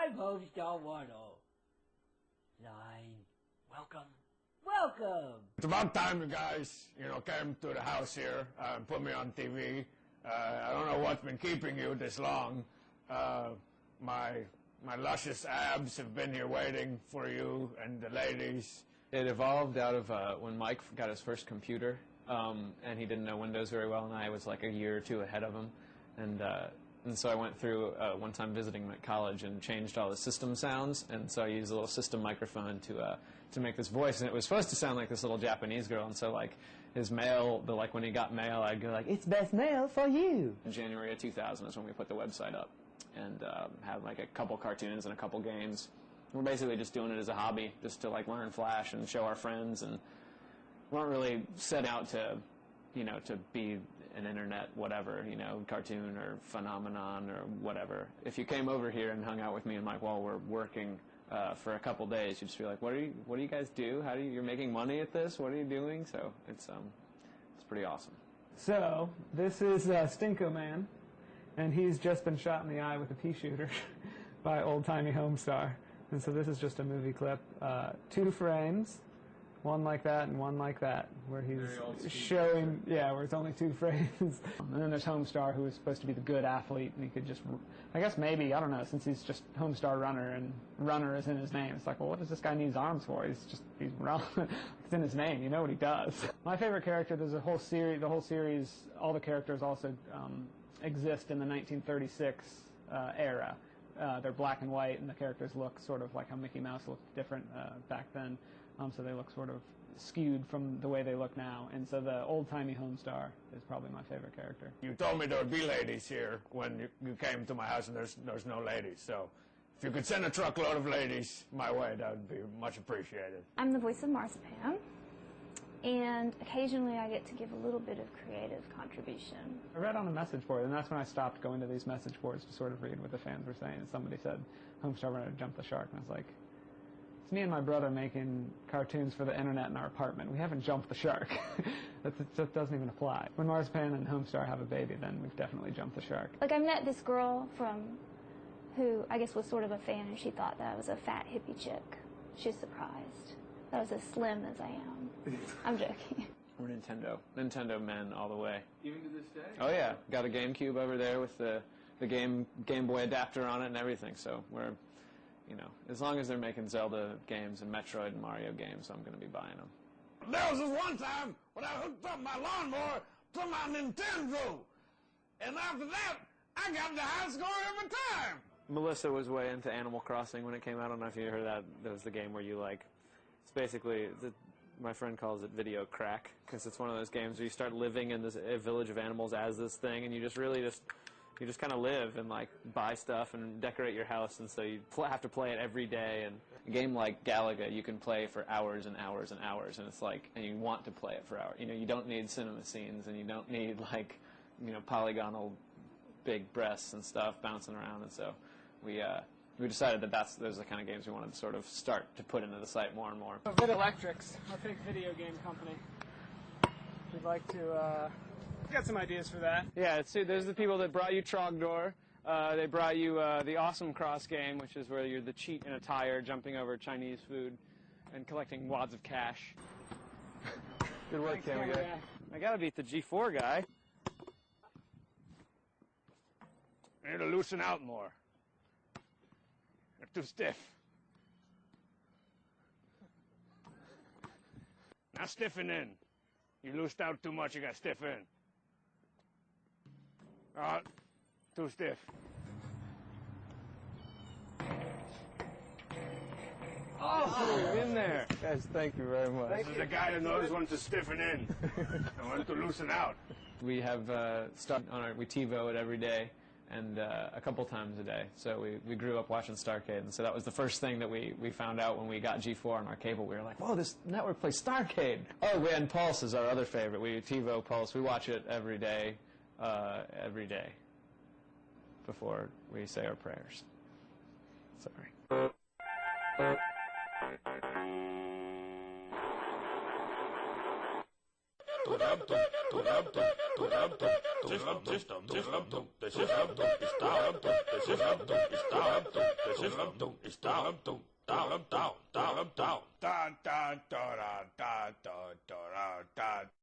I'm Homestar 10. Line. Welcome. It's about time you guys, came to the house here and put me on TV. I don't know what's been keeping you this long. My luscious abs have been here waiting for you and the ladies. It evolved out of when Mike got his first computer, and he didn't know Windows very well, and I was like a year or two ahead of him. And so I went through one time visiting him at college and changed all the system sounds, and so I used a little system microphone to make this voice, and it was supposed to sound like this little Japanese girl, and so like his mail, when he got mail, I'd go like, "It's best mail for you." In January of 2000 is when we put the website up, and had like a couple cartoons and a couple games. We're basically just doing it as a hobby, just to like learn Flash and show our friends, and weren't really set out to, to be an internet whatever, cartoon or phenomenon or whatever. If you came over here and hung out with me and Mike while we're working for a couple days, you'd just be like, what do you guys do? You're making money at this? What are you doing? So it's pretty awesome. So this is Stinko Man, and he's just been shot in the eye with a pea shooter by old-timey Homestar. And so this is just a movie clip, 2 frames, one like that and one like that, where he's showing, where it's only 2 frames. And then there's Homestar, who is supposed to be the good athlete, and he could just, I guess maybe, I don't know, since he's just Homestar Runner, and Runner is in his name, it's like, well, what does this guy need his arms for? He's run. It's in his name, you know what he does. My favorite character, there's a whole series, all the characters also exist in the 1936 era. They're black and white, and the characters look sort of like how Mickey Mouse looked different back then. So they look sort of skewed from the way they look now. And so the old-timey Homestar is probably my favorite character. You told me there would be ladies here when you came to my house, and there's no ladies. So if you could send a truckload of ladies my way, that would be much appreciated. I'm the voice of Marzipan, and occasionally I get to give a little bit of creative contribution. I read on a message board, and that's when I stopped going to these message boards to sort of read what the fans were saying. And somebody said, Homestar Runner jumped the shark, and I was like, it's me and my brother making cartoons for the internet in our apartment. We haven't jumped the shark. That doesn't even apply. When Marzipan and Homestar have a baby, then we've definitely jumped the shark. Like, I met this girl who I guess was sort of a fan, and she thought that I was a fat hippie chick. She was surprised that I was as slim as I am. I'm joking. We're Nintendo men all the way. Even to this day? Oh yeah, got a GameCube over there with the Game Boy adapter on it and everything. So we're, as long as they're making Zelda games and Metroid and Mario games, I'm going to be buying them. There was this one time when I hooked up my lawnmower to my Nintendo, and after that, I got the high score every time. Melissa was way into Animal Crossing when it came out. I don't know if you heard that. That was the game where you it's basically, my friend calls it video crack, because it's one of those games where you start living in this village of animals as this thing, and you just kind of live and buy stuff and decorate your house, and so you have to play it every day. And a game like Galaga you can play for hours and hours and hours, and and you want to play it for hours. You don't need cinema scenes, and you don't need polygonal big breasts and stuff bouncing around, and so we decided that those are the kind of games we wanted to sort of start to put into the site more and more. Vid Electrics, our big video game company. We'd like to get some ideas for that. Yeah, there's the people that brought you Trogdor. They brought you the Awesome Cross game, which is where you're the cheat in a tire jumping over Chinese food and collecting wads of cash. Good work, Camera Guy. I gotta beat the G4 guy. You need to loosen out more. You're too stiff. Now stiffen in. You loosed out too much, you got stiff in. Too stiff. Oh, you're in there. Guys, thank you very much. This is the guy that knows when to stiffen in and when to loosen out. We have we TiVo it every day, and a couple times a day. So we grew up watching Starcade, and so that was the first thing that we found out when we got G4 on our cable. We were like, whoa, this network plays Starcade. Oh, and Pulse is our other favorite. We TiVo Pulse. We watch it every day before we say our prayers. Sorry. It's down, down, down, down, down, down, down, down, down, down, down, down, down.